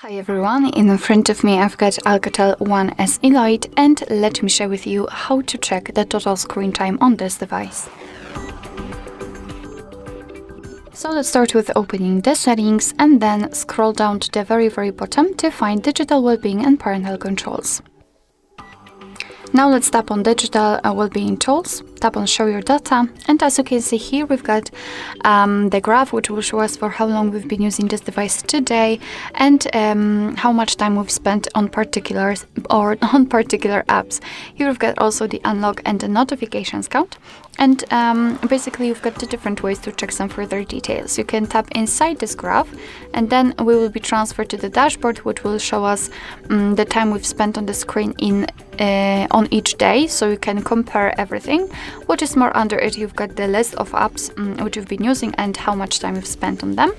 Hi everyone, in front of me I've got Alcatel 1SE Lite and let me share with you how to check the total screen time on this device. So let's start with opening the settings and then scroll down to the very bottom to find digital well-being and parental controls. Now let's tap on digital well-being tools, tap on show your data, and as you can see here we've got the graph which will show us for how long we've been using this device today and how much time we've spent on particular apps. Here we've got also the unlock and the notifications count, and basically you've got two different ways to check some further details. You can tap inside this graph and then we will be transferred to the dashboard which will show us the time we've spent on the screen on each day, so you can compare everything. What is more, under it you've got the list of apps which you've been using and how much time you've spent on them.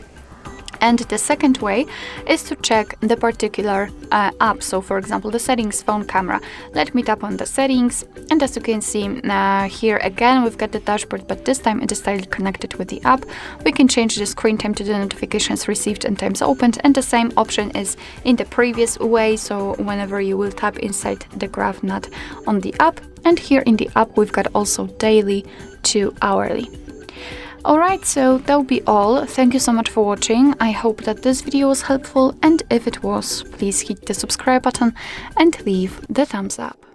And the second way is to check the particular app. So for example, the settings, phone camera. Let me tap on the settings, and as you can see here again we've got the dashboard, but this time it is directly connected with the app. We can change the screen time to the notifications received and times opened, and the same option is in the previous way, so whenever you will tap inside the graph, not on the app. And here in the app we've got also daily to hourly. Alright, so that'll be all. Thank you so much for watching. I hope that this video was helpful, and if it was, please hit the subscribe button and leave the thumbs up.